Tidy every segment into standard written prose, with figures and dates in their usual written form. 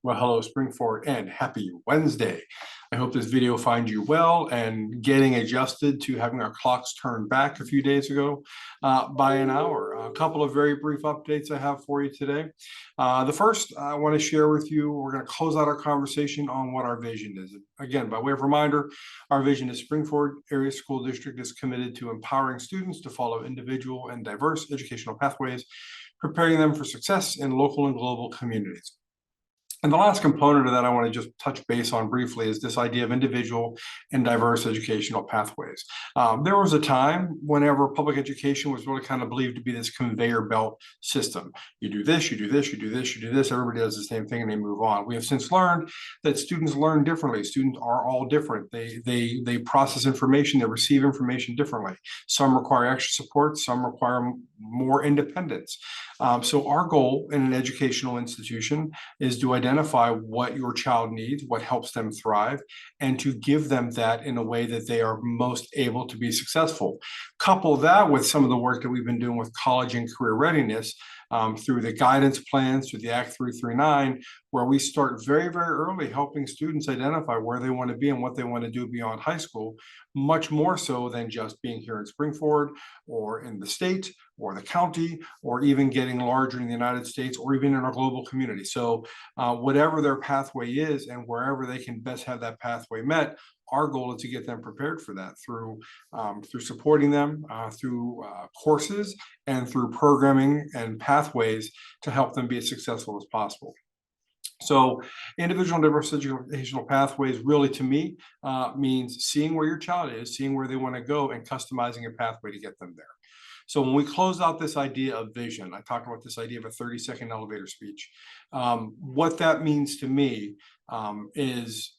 Well, hello, Springford, and happy Wednesday. I hope this video finds you well and getting adjusted to having our clocks turned back a few days ago by an hour. A couple of very brief updates I have for you today. The first I want to share with you, we're going to close out our conversation on what our vision is. Again, by way of reminder, our vision is Springford Area School District is committed to empowering students to follow individual and diverse educational pathways, preparing them for success in local and global communities. And the last component of that I want to just touch base on briefly is this idea of individual and diverse educational pathways. There was a time whenever public education was really kind of believed to be this conveyor belt system. You do this, you do this, you do this, you do this, everybody does the same thing and they move on. We have since learned that students learn differently. Students are all different. They process information, they receive information differently. Some require extra support, some require more independence. So our goal in an educational institution is to identify what your child needs, what helps them thrive, and to give them that in a way that they are most able to be successful. Couple that with some of the work that we've been doing with college and career readiness through the guidance plans, through the Act 339, where we start very, very early helping students identify where they want to be and what they want to do beyond high school, much more so than just being here in Springford or in the state or the county, or even getting larger in the United States, or even in our global community. So whatever their pathway is and wherever they can best have that pathway met, our goal is to get them prepared for that through supporting them through courses and through programming and pathways to help them be as successful as possible. So individual and diverse educational pathways really to me means seeing where your child is, seeing where they want to go, and customizing a pathway to get them there. So when we close out this idea of vision, I talked about this idea of a 30-second elevator speech. What that means to me is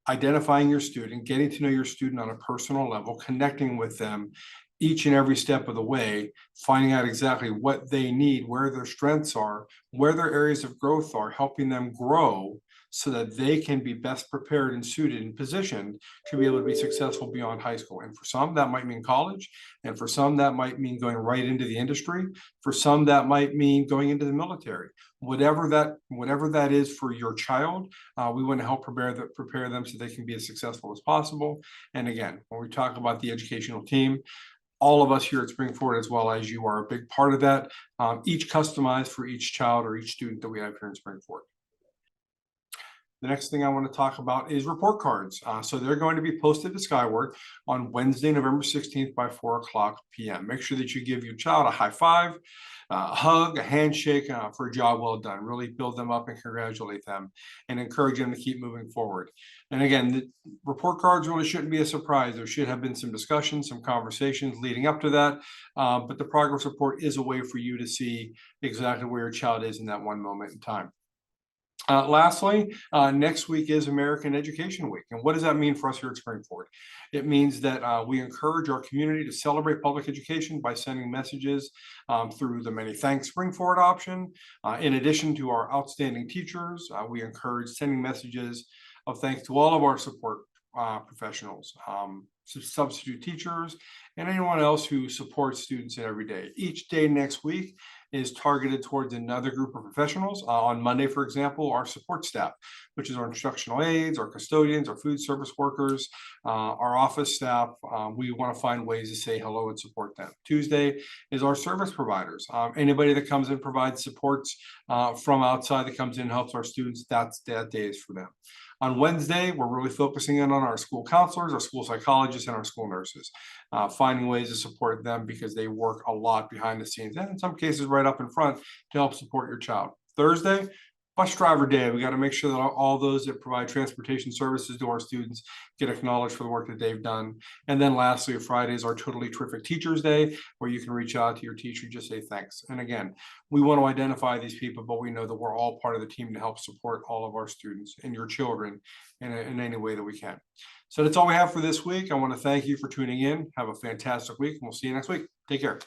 identifying your student, getting to know your student on a personal level, connecting with them each and every step of the way, finding out exactly what they need, where their strengths are, where their areas of growth are, helping them grow so that they can be best prepared and suited and positioned to be able to be successful beyond high school. And for some, that might mean college. And for some, that might mean going right into the industry. For some, that might mean going into the military. Whatever that is for your child, we want to help prepare them so they can be as successful as possible. And again, when we talk about the educational team, all of us here at Springford, as well as you, are a big part of that, each customized for each child or each student that we have here in Springford. The next thing I want to talk about is report cards. So they're going to be posted to Skyward on Wednesday, November 16th by 4:00 p.m. Make sure that you give your child a high five, a hug, a handshake for a job well done. Really build them up and congratulate them and encourage them to keep moving forward. And again, the report cards really shouldn't be a surprise. There should have been some discussions, some conversations leading up to that. But the progress report is a way for you to see exactly where your child is in that one moment in time. Lastly, next week is American Education Week. And what does that mean for us here at Springford? It means that we encourage our community to celebrate public education by sending messages through the Many Thanks Springford option. In addition to our outstanding teachers, we encourage sending messages of thanks to all of our support professionals, substitute teachers, and anyone else who supports students every day. Each day next week is targeted towards another group of professionals. On Monday, for example, our support staff, which is our instructional aides, our custodians, our food service workers, our office staff. We want to find ways to say hello and support them. Tuesday is our service providers. Anybody that comes in provides supports from outside that comes in and helps our students, that day is for them. On Wednesday, we're really focusing in on our school counselors, our school psychologists, and our school nurses, finding ways to support them because they work a lot behind the scenes and in some cases right up in front to help support your child. Thursday, bus driver day. We got to make sure that all those that provide transportation services to our students get acknowledged for the work that they've done. And then lastly, Friday is our Totally Terrific Teachers Day, where you can reach out to your teacher, just say thanks. And again, we want to identify these people, but we know that we're all part of the team to help support all of our students and your children in any way that we can. So that's all we have for this week. I want to thank you for tuning in. Have a fantastic week, and we'll see you next week. Take care.